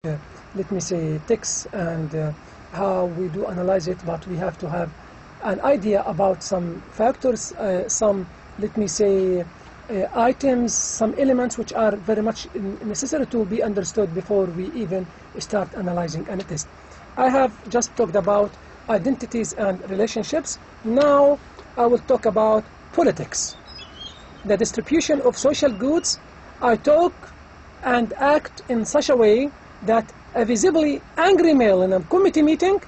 let me say, texts and how we do analyze it, but we have to have an idea about some factors, some, let me say, items, some elements which are very much necessary to be understood before we even start analyzing a test. I have just talked about identities and relationships. Now I will talk about politics. The distribution of social goods. I talk and act in such a way that a visibly angry male in a committee meeting,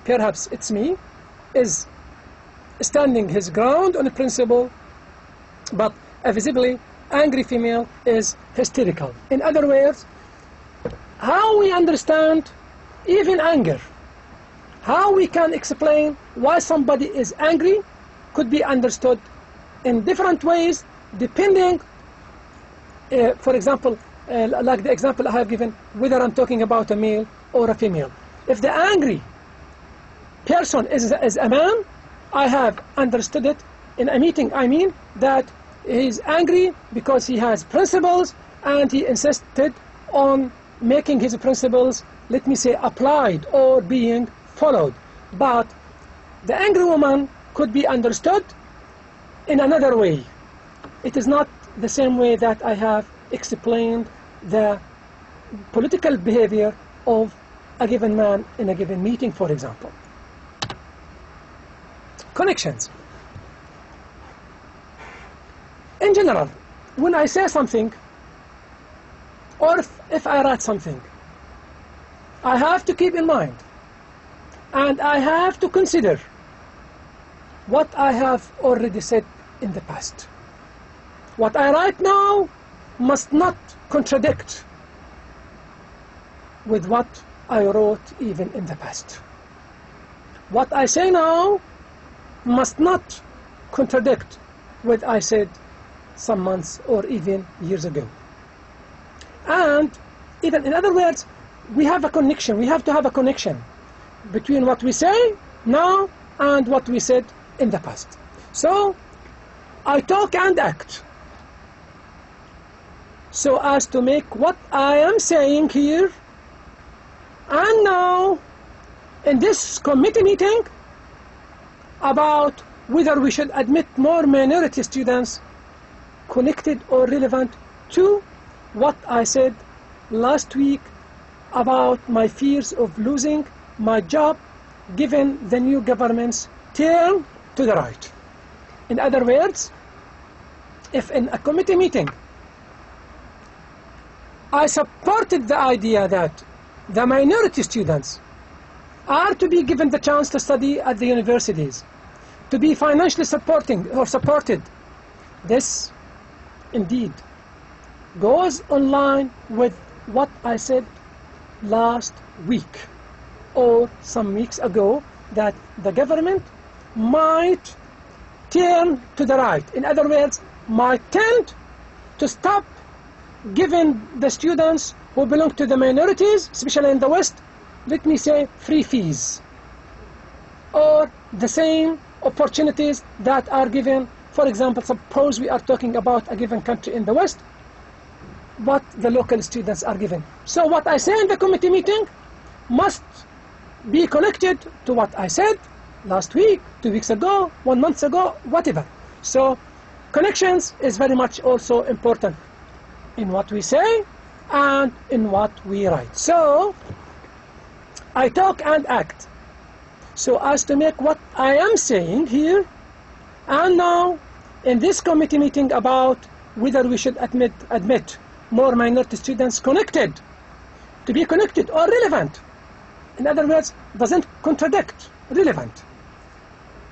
perhaps it's me, is standing his ground on a principle, but a visibly angry female is hysterical. In other words, how we understand even anger, how we can explain why somebody is angry could be understood in different ways depending, for example, like the example I have given, whether I'm talking about a male or a female. If the angry person is a man, I have understood it in a meeting. I mean that he's angry because he has principles and he insisted on making his principles, let me say, applied or being followed. But the angry woman could be understood in another way. It is not the same way that I have explained the political behavior of a given man in a given meeting, for example. Connections. In general, when I say something, or if I write something, I have to keep in mind and I have to consider what I have already said in the past. What I write now must not contradict with what I wrote even in the past. What I say now must not contradict what I said some months or even years ago. And even in other words, we have a connection. We have to have a connection between what we say now and what we said in the past. So I talk and act so as to make what I am saying here and now in this committee meeting about whether we should admit more minority students connected or relevant to what I said last week about my fears of losing my job given the new government's turn to the right. In other words, if in a committee meeting I supported the idea that the minority students are to be given the chance to study at the universities, to be financially supported, this indeed goes in line with what I said last week or some weeks ago, that the government might turn to the right. In other words, might tend to stop giving the students who belong to the minorities, especially in the West, let me say, free fees or the same opportunities that are given. For example, suppose we are talking about a given country in the West, what the local students are given. So what I say in the committee meeting must be connected to what I said last week, 2 weeks ago, 1 month ago, whatever. So connections is very much also important in what we say and in what we write. So I talk and act so as to make what I am saying here and now in this committee meeting about whether we should admit more minority students connected, to be connected or relevant. In other words, doesn't contradict, relevant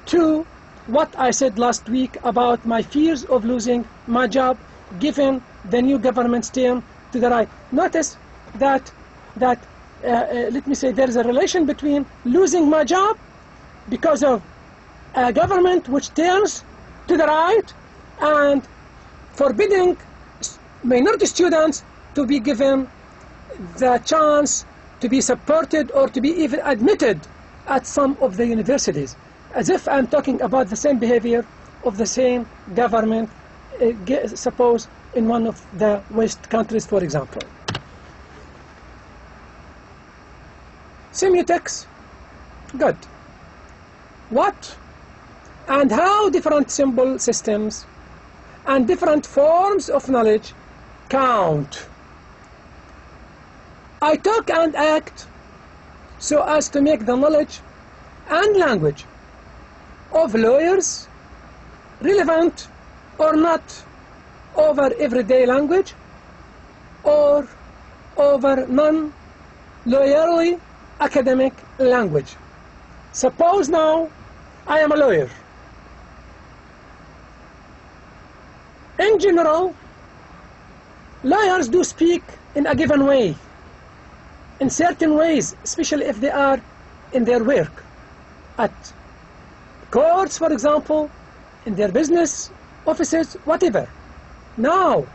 to what I said last week about my fears of losing my job given the new government's term to the right. Notice that let me say, there is a relation between losing my job because of a government which turns to the right and forbidding minority students to be given the chance to be supported or to be even admitted at some of the universities, as if I'm talking about the same behavior of the same government, suppose in one of the West countries, for example. Semiotics. Good. What and how different symbol systems and different forms of knowledge count. I talk and act so as to make the knowledge and language of lawyers relevant or not over everyday language or over non-lawyerly academic language. Suppose now I am a lawyer. In general, lawyers do speak in a given way, in certain ways, especially if they are in their work. At courts, for example, in their business offices, whatever. Now,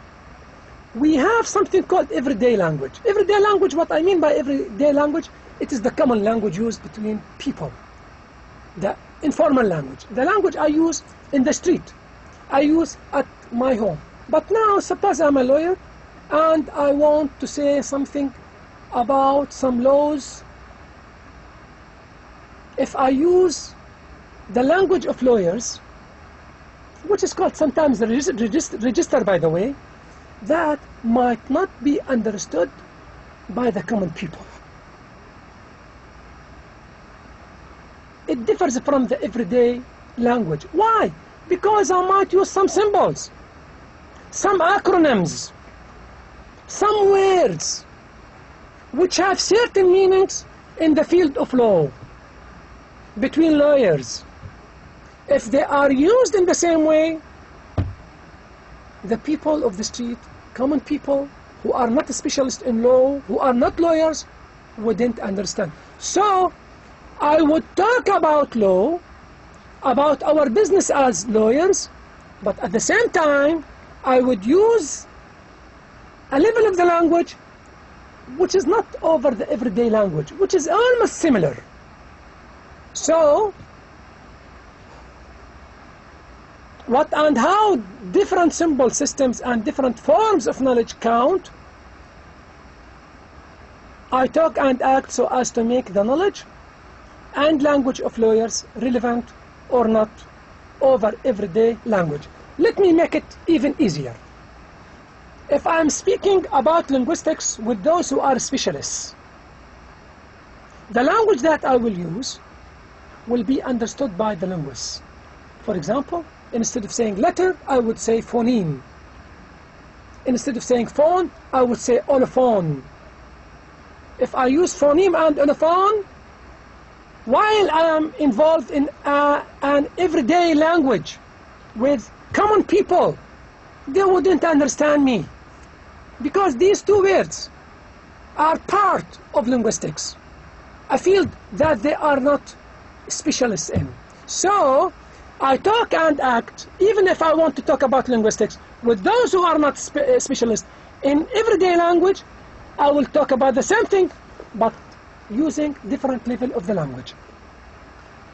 we have something called everyday language. Everyday language, what I mean by everyday language, it is the common language used between people. The informal language. The language I use in the street. I use at my home. But now, suppose I'm a lawyer and I want to say something about some laws. If I use the language of lawyers, which is called sometimes the register, by the way, that might not be understood by the common people. It differs from the everyday language. Why? Because I might use some symbols, some acronyms, some words which have certain meanings in the field of law between lawyers. If they are used in the same way, the people of the street, common people who are not specialists in law, who are not lawyers, wouldn't understand. So I would talk about law, about our business as lawyers, but at the same time I would use a level of the language which is not over the everyday language, which is almost similar. So what and how different symbol systems and different forms of knowledge count. I talk and act so as to make the knowledge and language of lawyers relevant or not over everyday language. Let me make it even easier. If I'm speaking about linguistics with those who are specialists, the language that I will use will be understood by the linguists. For example, instead of saying letter, I would say phoneme. Instead of saying phone, I would say olophone. If I use phoneme and olophone, while I am involved in an everyday language with common people, they wouldn't understand me. Because these two words are part of linguistics, a field that they are not specialists in. So I talk and act, even if I want to talk about linguistics, with those who are not specialists in everyday language, I will talk about the same thing, but using different level of the language.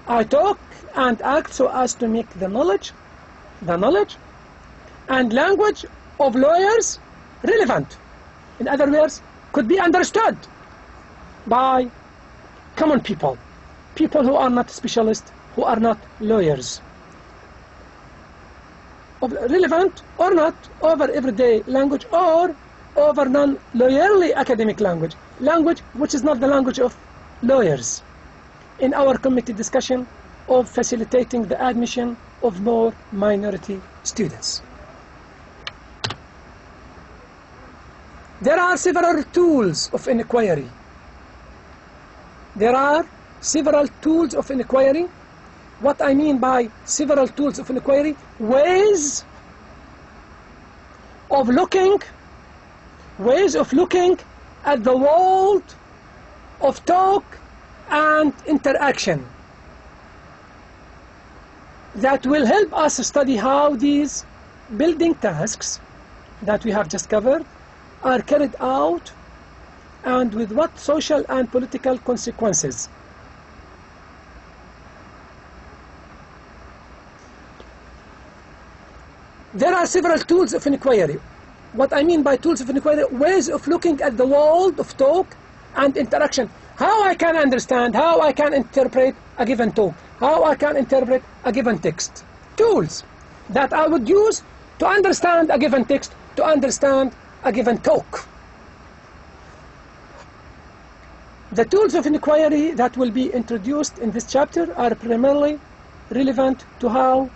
I talk and act so as to make the knowledge and language of lawyers relevant. In other words, could be understood by common people, people who are not specialists, who are not lawyers. Relevant or not over everyday language or over non-lawyerly academic language, language which is not the language of lawyers, in our committee discussion of facilitating the admission of more minority students. There are several tools of inquiry. There are several tools of inquiry. What I mean by several tools of inquiry, ways of looking at the world of talk and interaction that will help us study how these building tasks that we have just covered are carried out and with what social and political consequences. There are several tools of inquiry. What I mean by tools of inquiry, ways of looking at the world of talk and interaction. how I can understand, how I can interpret a given talk, how I can interpret a given text. Tools that I would use to understand a given text, to understand a given talk. The tools of inquiry that will be introduced in this chapter are primarily relevant to how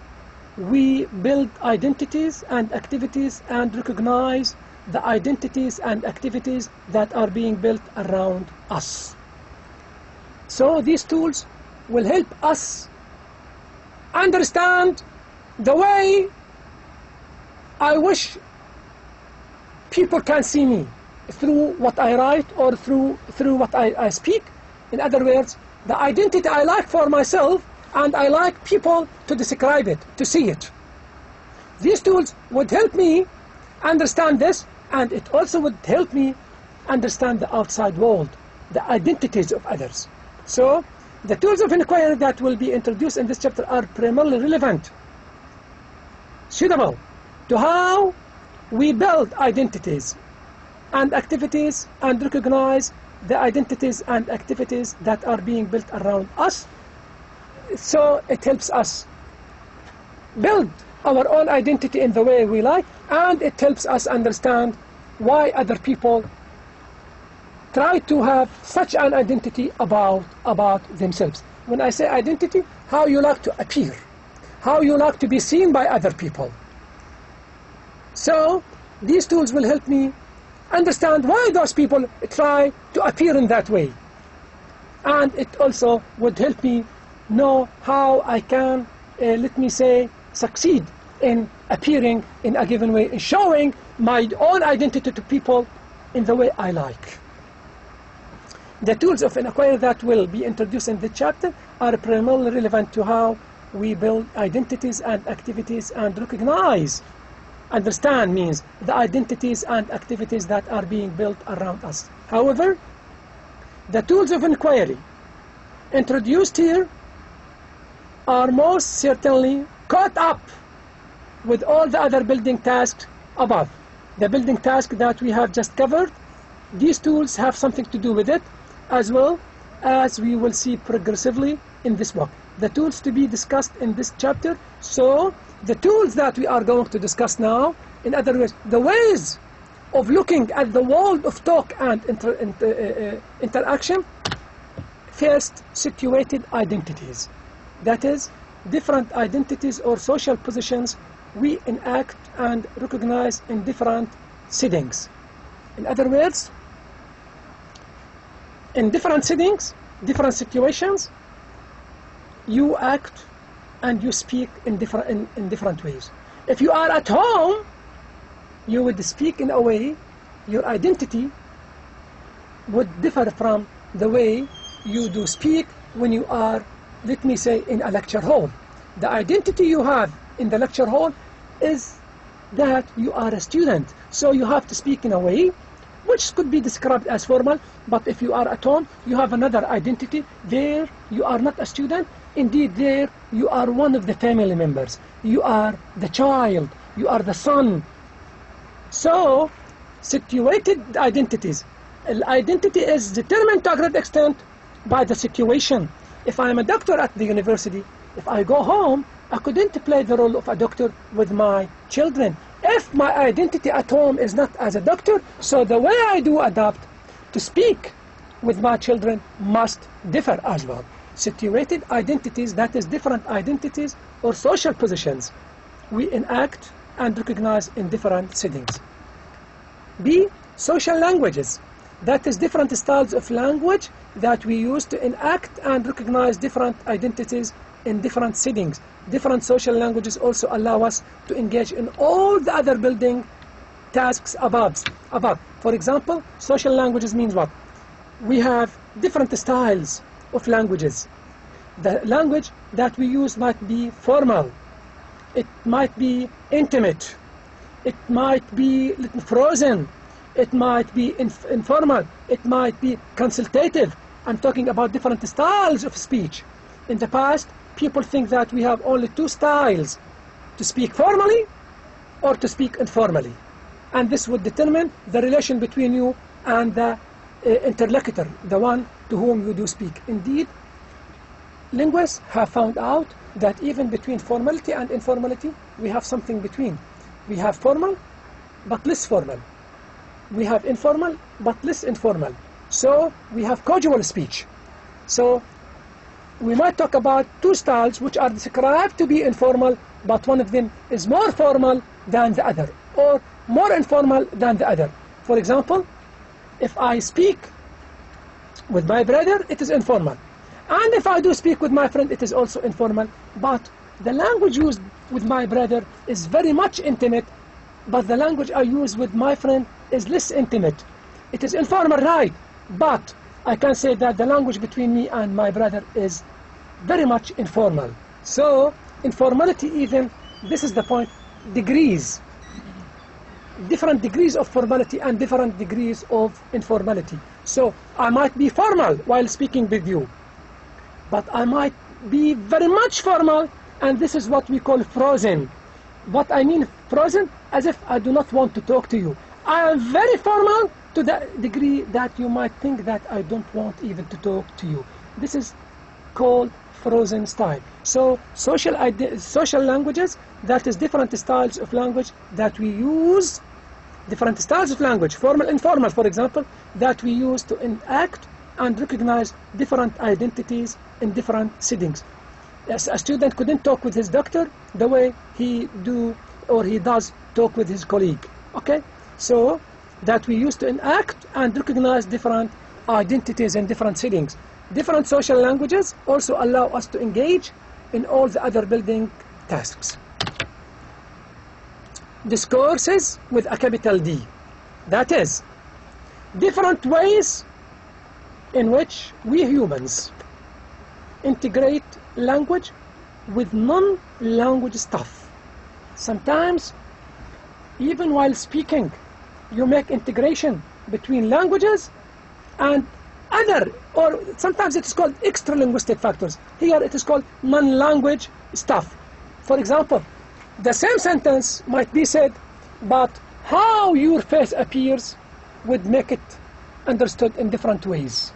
we build identities and activities and recognize the identities and activities that are being built around us. So these tools will help us understand the way I wish people can see me, through what I write or through what I speak. In other words, the identity I like for myself, and I like people to describe it, to see it. These tools would help me understand this, and it also would help me understand the outside world, the identities of others. So the tools of inquiry that will be introduced in this chapter are primarily relevant, suitable to how we build identities and activities and recognize the identities and activities that are being built around us. So it helps us build our own identity in the way we like, and it helps us understand why other people try to have such an identity about themselves. When I say identity, how you like to appear, how you like to be seen by other people. So these tools will help me understand why those people try to appear in that way. And it also would help me know how I can, let me say, succeed in appearing in a given way, in showing my own identity to people in the way I like. The tools of inquiry that will be introduced in this chapter are primarily relevant to how we build identities and activities and recognize. Understand means the identities and activities that are being built around us. However, the tools of inquiry introduced here are most certainly caught up with all the other building tasks above. The building task that we have just covered, these tools have something to do with it, as well as we will see progressively in this book. The tools to be discussed in this chapter, so the tools that we are going to discuss now, in other words, the ways of looking at the world of talk and interaction. First, situated identities. That is, different identities or social positions we enact and recognize in different settings. In other words, in different settings, different situations, you act and you speak in different ways. If you are at home, you would speak in a way, your identity would differ from the way you do speak when you are, let me say, in a lecture hall. The identity you have in the lecture hall is that you are a student, so you have to speak in a way which could be described as formal, but if you are at home, you have another identity. There, you are not a student. Indeed, there, you are one of the family members. You are the child. You are the son. So, situated identities. Identity is determined to a great extent by the situation. If I am a doctor at the university, if I go home, I couldn't play the role of a doctor with my children. If my identity at home is not as a doctor, so the way I do adapt to speak with my children must differ as well. Situated identities, that is different identities or social positions we enact and recognize in different settings. B, social languages. That is different styles of language that we use to enact and recognize different identities in different settings. Different social languages also allow us to engage in all the other building tasks above. For example, social languages means what? We have different styles of languages. The language that we use might be formal. It might be intimate. It might be frozen. It might be informal. It might be consultative. I'm talking about different styles of speech. In the past, people think that we have only two styles, to speak formally or to speak informally. And this would determine the relation between you and the interlocutor, the one to whom you do speak. Indeed, linguists have found out that even between formality and informality, we have something between. We have formal, but less formal. We have informal, but less informal. So we have casual speech. So we might talk about two styles which are described to be informal, but one of them is more formal than the other, or more informal than the other. For example, if I speak with my brother, it is informal. And if I do speak with my friend, it is also informal. But the language used with my brother is very much intimate, but the language I use with my friend is less intimate. It is informal, right? But I can say that the language between me and my brother is very much informal. So, informality even, this is the point, degrees. Different degrees of formality and different degrees of informality. So, I might be formal while speaking with you, but I might be very much formal, and this is what we call frozen. What I mean frozen, as if I do not want to talk to you. I am very formal to the degree that you might think that I don't want even to talk to you. This is called frozen style. So social languages, that is different styles of language that we use, different styles of language, formal, informal, for example, that we use to enact and recognize different identities in different settings. Yes, a student couldn't talk with his doctor the way he does talk with his colleague. Okay, so that we use to enact and recognize different identities in different settings. Different social languages also allow us to engage in all the other building tasks. Discourses with a capital D. That is, different ways in which we humans integrate language with non-language stuff. Sometimes, even while speaking, you make integration between languages and other, or sometimes it is called extra-linguistic factors. Here it is called non-language stuff. For example, the same sentence might be said, but how your face appears would make it understood in different ways.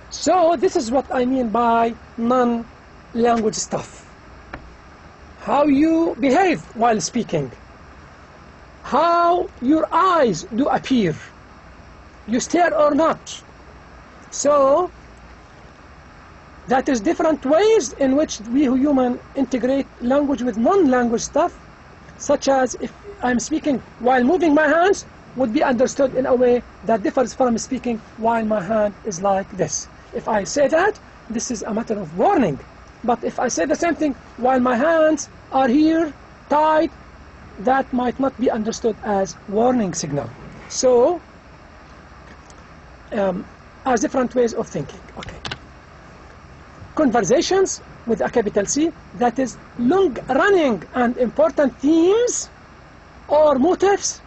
So this is what I mean by non-language stuff. How you behave while speaking. How your eyes do appear. You stare or not. So that is different ways in which we human integrate language with non-language stuff, such as if I'm speaking while moving my hands would be understood in a way that differs from speaking while my hand is like this. If I say that, this is a matter of warning. But if I say the same thing while my hands are here, tied, that might not be understood as warning signal. So, as different ways of thinking. Okay. Conversations with a capital C, that is long-running and important themes or motifs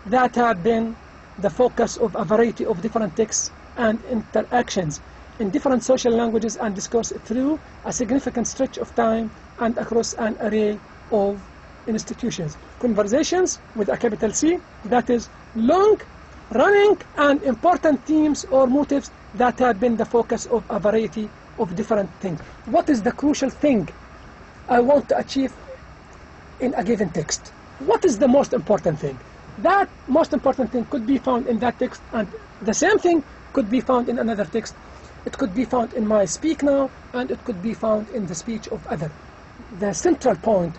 that have been the focus of a variety of different texts and interactions in different social languages and discourse through a significant stretch of time and across an array of institutions. Conversations with a capital C, that is long-running and important themes or motifs that have been the focus of a variety of different things. What is the crucial thing I want to achieve in a given text? What is the most important thing? That most important thing could be found in that text, and the same thing could be found in another text. It could be found in my speak now, and it could be found in the speech of other. The central point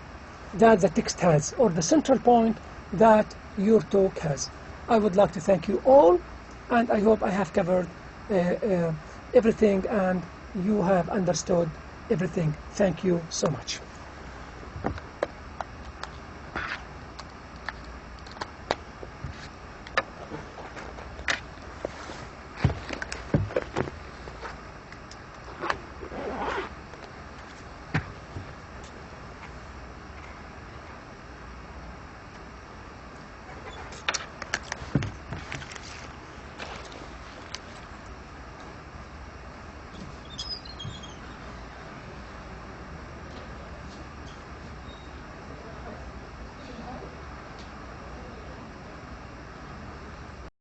that the text has, or the central point that your talk has. I would like to thank you all, and I hope I have covered everything and you have understood everything. Thank you so much.